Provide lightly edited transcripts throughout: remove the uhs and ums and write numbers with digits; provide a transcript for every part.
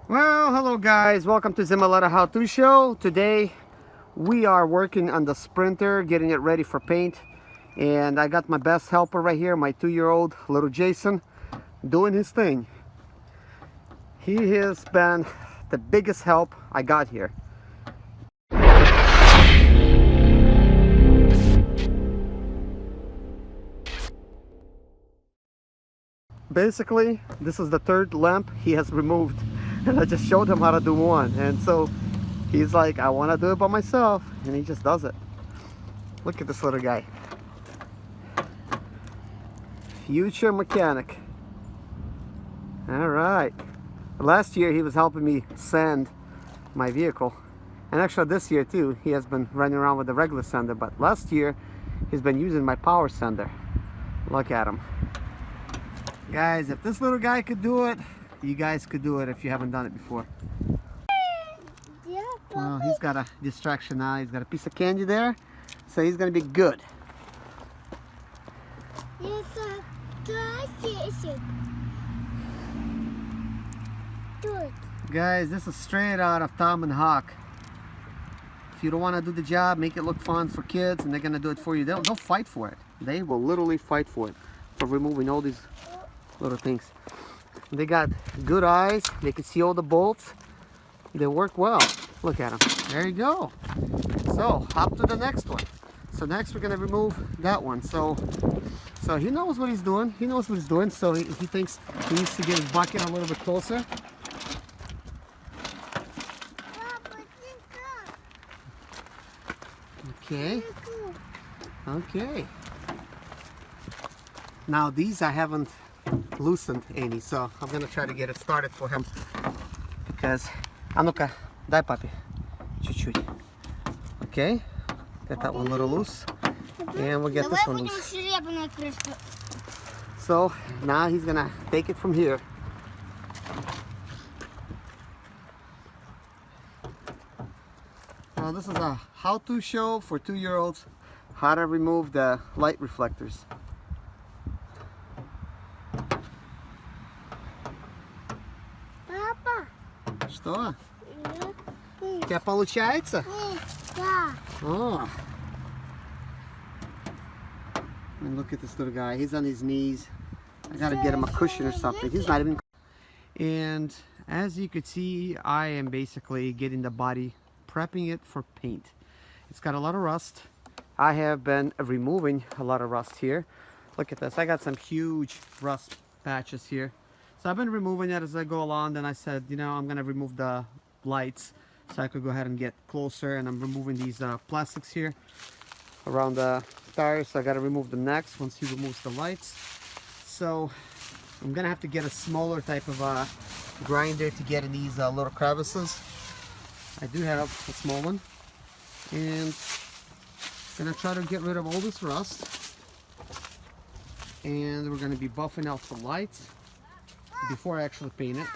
Well, hello guys, welcome to Zimaleta how-to show. Today we are working on the Sprinter, getting it ready for paint, and I got my best helper right here, my 2-year-old little Jason, doing his thing. He has been the biggest help I got here. Basically, this is the third lamp he has removed, and I just showed him how to do one, and so he's like, I want to do it by myself, and he just does it. Look at this little guy. Future mechanic. All right. Last year he was helping me sand my vehicle, and actually this year too he has been running around with the regular sander, but last year he's been using my power sander. Look at him. Guys, if this little guy could do it, you guys could do it if you haven't done it before. Well, he's got a distraction now. He's got a piece of candy there, so he's gonna be good. Guys, this is straight out of Tom and Hawk. If you don't want to do the job, make it look fun for kids, and they're gonna do it for you. They'll fight for it. They will literally fight for it, for removing all these little things. They got good eyes. They can see all the bolts. They work well. Look at them. There you go. So hop to the next one. So next we're gonna remove that one. So he knows what he's doing. He knows what he's doing. So he thinks he needs to get his bucket a little bit closer. Okay. Okay. Now these I haven't loosened any, so I'm gonna try to get it started for him, because ну-ка, дай папе чуть-чуть. Okay, get that one a little loose, and we'll get this one loose. So now he's gonna take it from here. Now this is a how-to show for 2-year-olds, how to remove the light reflectors. Что? У тебя получается? Да. Oh. And look at this little guy. He's on his knees. I gotta get him a cushion or something. He's not even. And as you could see, I am basically getting the body, prepping it for paint. It's got a lot of rust. I have been removing a lot of rust here. Look at this. I got some huge rust patches here. So I've been removing it as I go along. Then I said, you know, I'm gonna remove the lights so I could go ahead and get closer. And I'm removing these plastics here around the tires. So I gotta remove them next once he removes the lights. So I'm gonna have to get a smaller type of grinder to get in these little crevices. I do have a small one, and I'm gonna try to get rid of all this rust. And we're gonna be buffing out the lights before I actually paint it.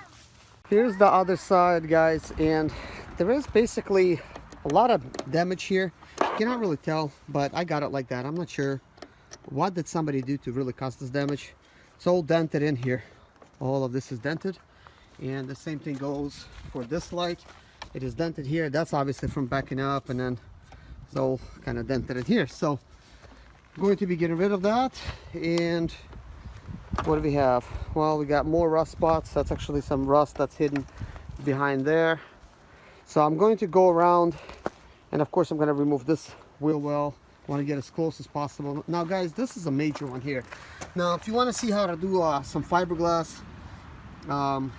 Here's the other side, guys, and there is basically a lot of damage here. You cannot really tell, but I got it like that. I'm not sure what did somebody do to really cause this damage. It's all dented in here. All of this is dented, and the same thing goes for this light. It is dented here. That's obviously from backing up, and then it's all kind of dented in here. So I'm going to be getting rid of that. And what do we have? Well, we got more rust spots. That's actually some rust that's hidden behind there. So I'm going to go around, and of course I'm going to remove this wheel well. I want to get as close as possible. Now guys, this is a major one here. Now if you want to see how to do some fiberglass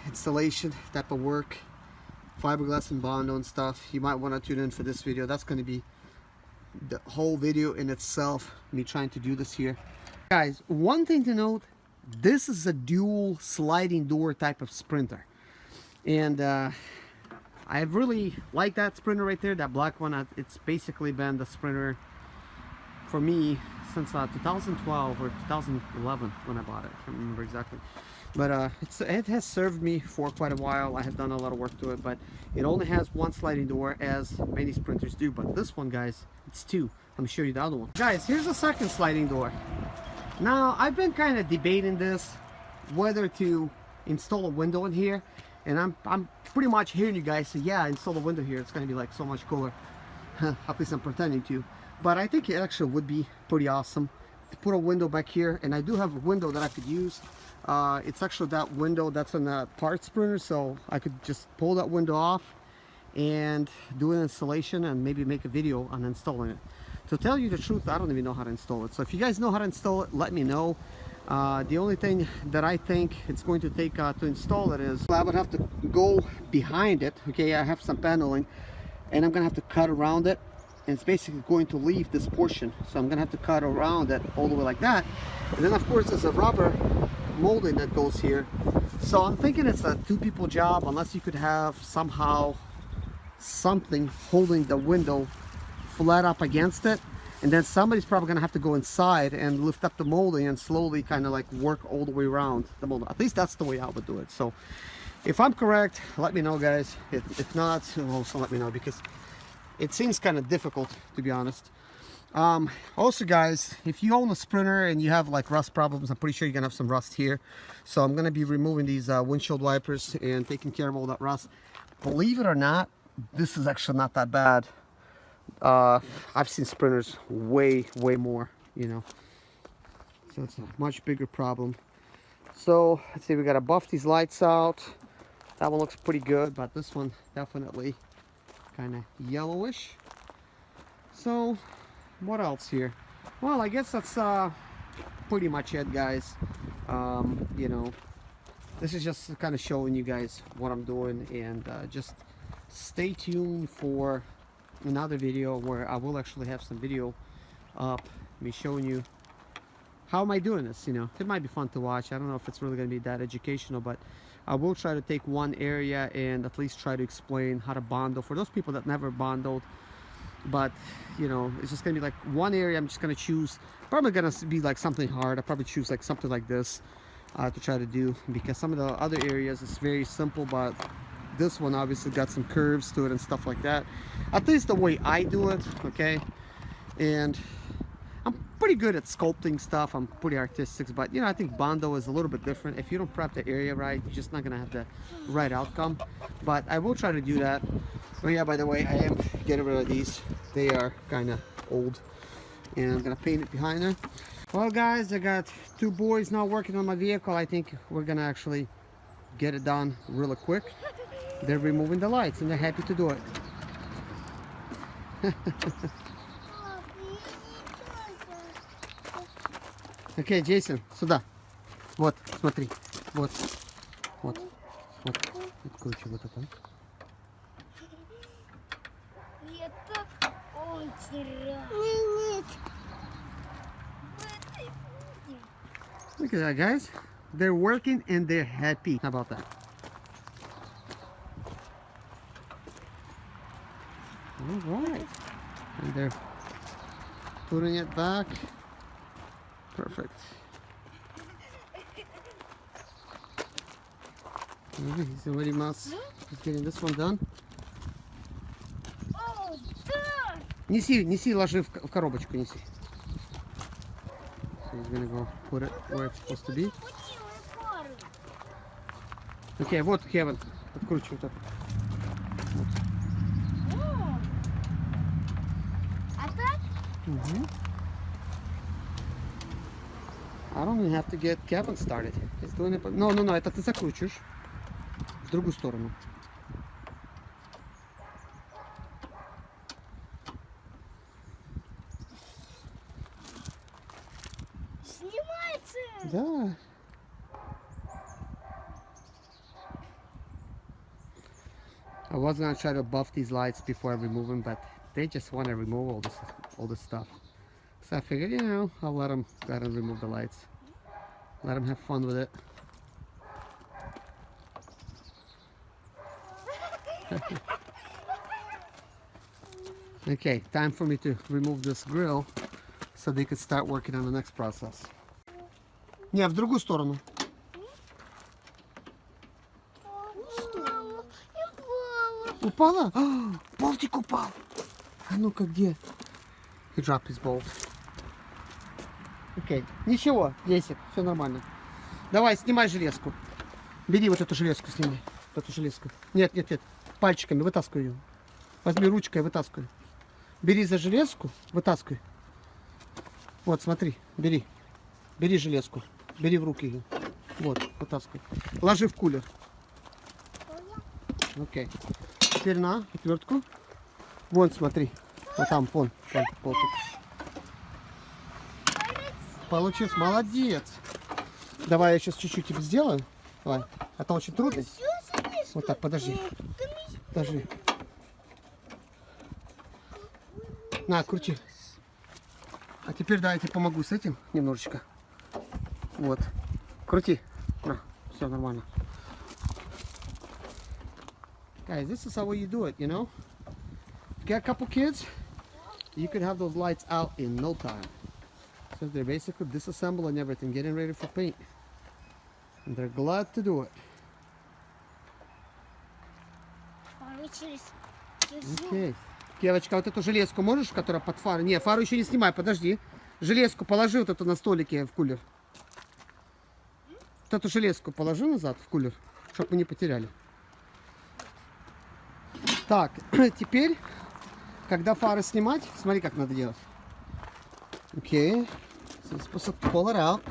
installation type of work, fiberglass and Bondo and stuff, you might want to tune in for this video. That's going to be the whole video in itself, me trying to do this here. Guys, one thing to note, this is a dual sliding door type of Sprinter, and I really like that Sprinter right there, that black one. It's basically been the Sprinter for me since 2012 or 2011 when I bought it. I can't remember exactly, but it has served me for quite a while. I have done a lot of work to it, but it only has one sliding door, as many Sprinters do. But this one, guys, it's two. Let me show you the other one. Guys, here's the second sliding door. Now I've been kind of debating this, whether to install a window in here, And I'm pretty much hearing you guys say, yeah, install the window here, it's gonna be like so much cooler. At least I'm pretending to. But I think it actually would be pretty awesome to put a window back here. And I do have a window that I could use. It's actually that window that's on the part sprinter, so I could just pull that window off and do an installation and maybe make a video on installing it. To tell you the truth, I don't even know how to install it. So if you guys know how to install it, let me know. The only thing that I think it's going to take to install it is I would have to go behind it. Okay, I have some paneling and I'm gonna have to cut around it, and it's basically going to leave this portion, so I'm gonna have to cut around it all the way like that. And then of course there's a rubber molding that goes here, so I'm thinking it's a two people job, unless you could have somehow something holding the window flat up against it, and then somebody's probably gonna have to go inside and lift up the molding and slowly kind of like work all the way around the molding. At least that's the way I would do it. So if I'm correct, let me know, guys. If not, also let me know, because it seems kind of difficult, to be honest. Also, guys, if you own a Sprinter and you have like rust problems, I'm pretty sure you're gonna have some rust here. So I'm gonna be removing these windshield wipers and taking care of all that rust. Believe it or not, this is actually not that bad. I've seen Sprinters way more, you know. So it's a much bigger problem. So let's see, we gotta buff these lights out. That one looks pretty good, but this one definitely kind of yellowish. So what else here? Well, I guess that's pretty much it, guys. You know, this is just kind of showing you guys what I'm doing, and just stay tuned for another video where I will actually have some video up, me showing you how am I doing this. You know, it might be fun to watch. I don't know if it's really going to be that educational, but I will try to take one area and at least try to explain how to bundle for those people that never bundled. But you know, it's just gonna be like one area I'm just gonna choose. Probably gonna be like something hard. I'll probably choose like something like this to try to do, because some of the other areas is very simple, but this one obviously got some curves to it and stuff like that, at least the way I do it. Okay, and I'm pretty good at sculpting stuff. I'm pretty artistic, but you know, I think Bondo is a little bit different. If you don't prep the area right, you're just not gonna have the right outcome. But I will try to do that. Oh yeah, by the way, I am getting rid of these. They are kind of old, and I'm gonna paint it behind there. Well, guys, I got two boys now working on my vehicle. I think we're gonna actually get it done really quick. They're removing the lights, and they're happy to do it. Окей, Джейсон, сюда. Вот, смотри. Вот. Откручу вот это. Я так очень рад. Look at that, guys. They're working and they're happy. How about that? All right. And they're putting it back. Perfect. Somebody must is getting this one done. О, да! Неси, ложи в коробочку, неси. So he's gonna go put it where it's supposed to be. Okay, вот, Кевин, откручивай так. А так? I don't even have to get Kevin started. He's doing it. No, это ты закручиваешь в другую сторону. Снимается! Да. I was gonna try to buff these lights before I remove them, but they just want to remove all this stuff. So I figured, you know, I'll let them go ahead and remove the lights. Let them have fun with it. Okay, time for me to remove this grill so they could start working on the next process. Не, в другую сторону. Упала? Болтик упал. А ну-ка, где? He dropped his bolt. Окей, ничего, Десик, все нормально. Давай, снимай железку. Бери вот эту железку, снимай. эту железку. Нет, нет, нет. Пальчиками вытаскивай ее. Возьми ручкой, вытаскивай. Бери за железку, вытаскивай. Вот, смотри, бери. Бери железку. Бери в руки ее. Вот, вытаскивай. Ложи в кулер. Окей. Теперь на отвертку. Вон, смотри. Вот там, вон. Болтик. Получилось. Молодец. Давай я сейчас чуть-чуть тебе сделаю. Давай. Это очень трудно. Вот так, подожди. Подожди. На, крути. А теперь да, я тебе помогу с этим немножечко. Вот. Крути. На, все нормально. Guys, this is how you do it, you know? If you got a couple kids, you could have those lights out in no time. So they're basically disassembling everything, getting ready for paint. And they're glad to do it. Okay. Девочка, вот эту железку можешь, которая под фарой? Не, фару еще не снимай, подожди. Железку положи вот эту на столике в кулер. Вот эту железку положи назад в кулер, чтобы мы не потеряли. Так, теперь, когда фары снимать, смотри, как надо делать. Окей. So you're supposed to pull it out.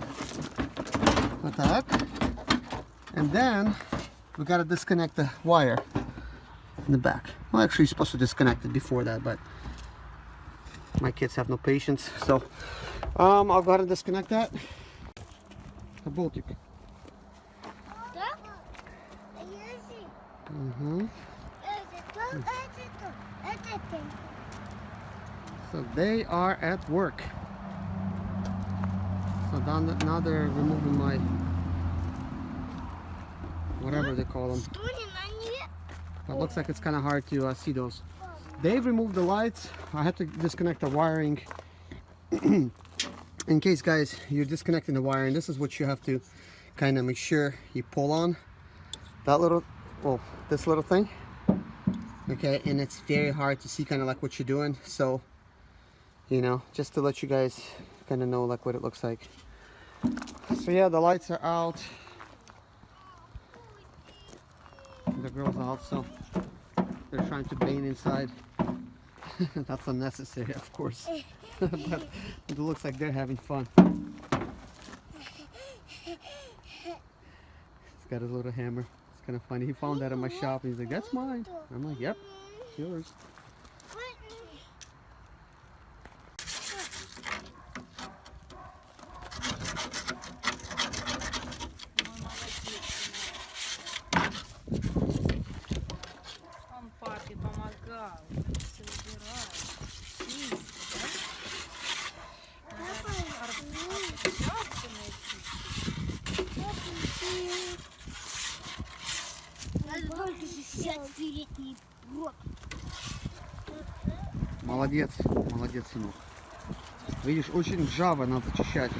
Вот так. And then we gotta disconnect the wire in the back. Well, actually, you're supposed to disconnect it before that, but my kids have no patience. So, I'll go ahead and disconnect that. The boltic. So they are at work. So now they're removing my whatever they call them. But it looks like it's kind of hard to see those. They've removed the lights. I had to disconnect the wiring. In case, guys, you're disconnecting the wiring, this is what you have to kind of make sure you pull on. That little, well, this little thing. Okay, and it's very hard to see kind of like what you're doing. So, you know, just to let you guys kind of know like what it looks like. So yeah, the lights are out. The girl's out, so they're trying to paint inside. That's unnecessary, of course. But it looks like they're having fun. He's got a little hammer. It's kind of funny. He found that in my shop and he's like, that's mine. I'm like, yep, it's yours. Молодец, молодец, сынок. Видишь, очень ржаво надо зачищать.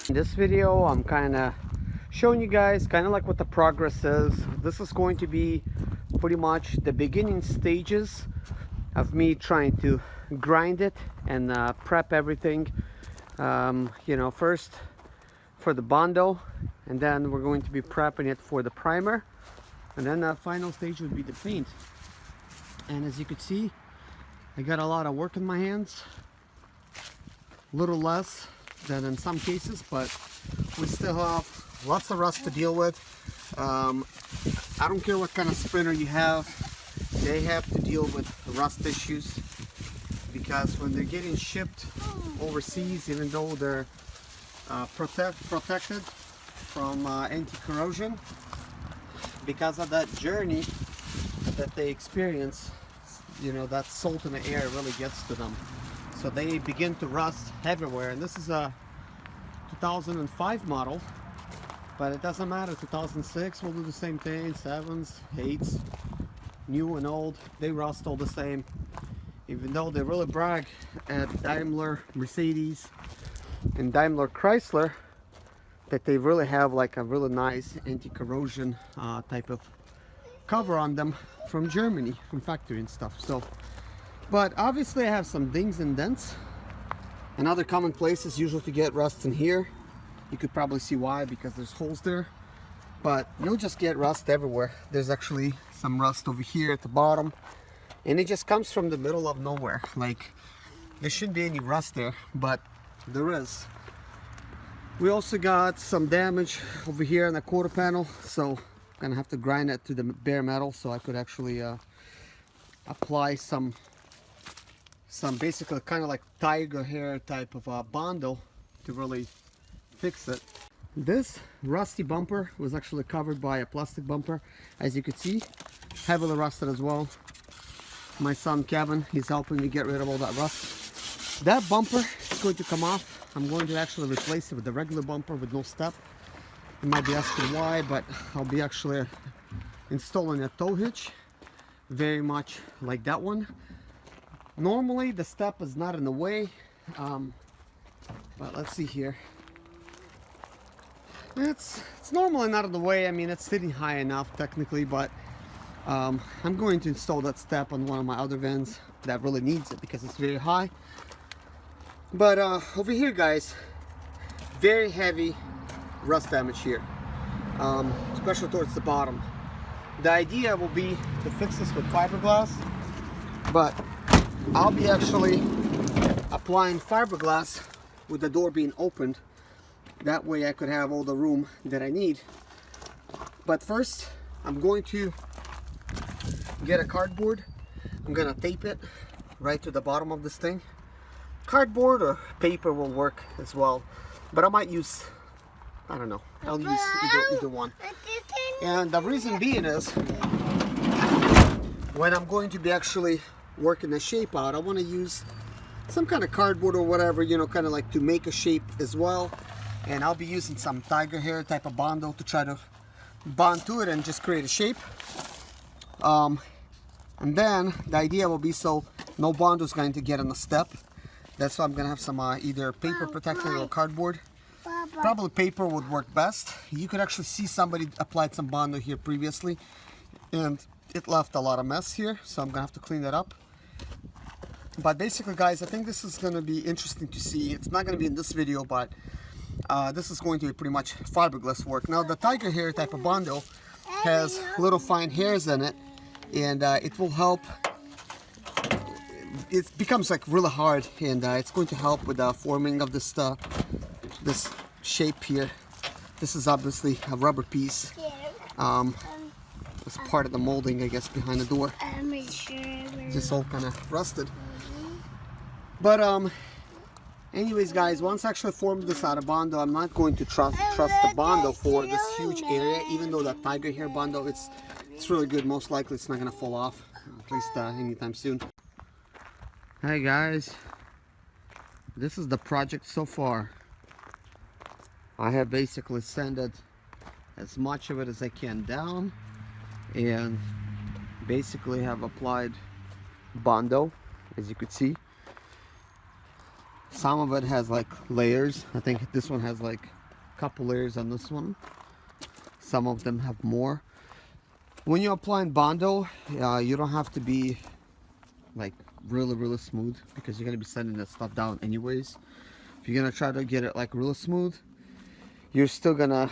In this video, I'm kind of showing you guys kind of like what the progress is. This is going to be pretty much the beginning stages of me trying to grind it and prep everything. You know, first for the Bondo, and then we're going to be prepping it for the primer, and then the final stage would be the paint. And as you can see, I got a lot of work in my hands, a little less than in some cases, but we still have lots of rust to deal with. I don't care what kind of sprinter you have, they have to deal with rust issues, because when they're getting shipped overseas, even though they're protected from anti-corrosion, because of that journey that they experience, you know, that salt in the air really gets to them. So they begin to rust everywhere. And this is a 2005 model. But it doesn't matter, 2006 will do the same thing, 7s, 8s, new and old, they rust all the same. Even though they really brag at Daimler, Mercedes, and Daimler Chrysler that they really have like a really nice anti-corrosion type of cover on them from Germany, from factory and stuff. So, but obviously I have some dings and dents, and other common places usually to get rust in here. You could probably see why, because there's holes there, but you'll just get rust everywhere. There's actually some rust over here at the bottom, and it just comes from the middle of nowhere. Like, there shouldn't be any rust there, but there is. We also got some damage over here in the quarter panel, so I'm gonna have to grind it to the bare metal so I could actually apply some basically kind of like tiger hair type of Bondo to really fix it. This rusty bumper was actually covered by a plastic bumper, as you could see, heavily rusted as well. My son Kevin, he's helping me get rid of all that rust. That bumper is going to come off. I'm going to actually replace it with the regular bumper with no step. You might be asking why, but I'll be actually installing a tow hitch, very much like that one. Normally the step is not in the way, but let's see here. It's normally not in the way. I mean, it's sitting high enough technically, but I'm going to install that step on one of my other vans that really needs it because it's very high. But over here, guys, very heavy rust damage here, especially towards the bottom. The idea will be to fix this with fiberglass, but I'll be actually applying fiberglass with the door being opened. That way I could have all the room that I need. But first, I'm going to get a cardboard. I'm gonna tape it right to the bottom of this thing. Cardboard or paper will work as well, but I might use, I don't know, I'll use either one. And the reason being is, when I'm going to be actually working the shape out, I want to use some kind of cardboard or whatever, you know, kind of like to make a shape as well. And I'll be using some tiger hair type of Bondo to try to bond to it and just create a shape. And then the idea will be so no Bondo is going to get on the step. That's why I'm going to have some either paper protector or cardboard. Probably paper would work best. You could actually see somebody applied some Bondo here previously, and it left a lot of mess here, so I'm going to have to clean that up. But basically, guys, I think this is going to be interesting to see. It's not going to be in this video, but this is going to be pretty much fiberglass work. Now, the tiger hair type of Bondo has little fine hairs in it, and it will help. It becomes like really hard, and it's going to help with the forming of this this shape here. This is obviously a rubber piece. It's part of the molding, I guess, behind the door. Just all kind of rusted. But anyways, guys, once I actually formed this out of Bondo, I'm not going to trust the Bondo for this huge area. Even though that tiger hair Bondo, it's really good. Most likely, it's not gonna fall off, at least anytime soon. Hey guys, this is the project so far. I have basically sanded as much of it as I can down, and basically have applied Bondo, as you could see. Some of it has like layers. I think this one has like a couple layers on this one. Some of them have more. When you're applying Bondo, you don't have to be like really smooth, because you're gonna be sanding that stuff down anyways. If you're gonna try to get it like really smooth, you're still gonna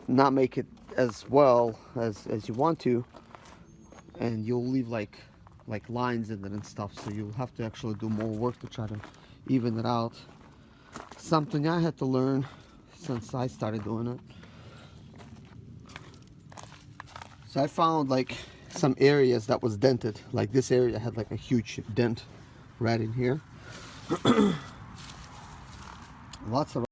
not make it as well as you want to, and you'll leave like lines in it and stuff. So you'll have to actually do more work to try to even it out. Something I had to learn since I started doing it. So I found like some areas that was dented. Like this area had like a huge dent right in here. Lots of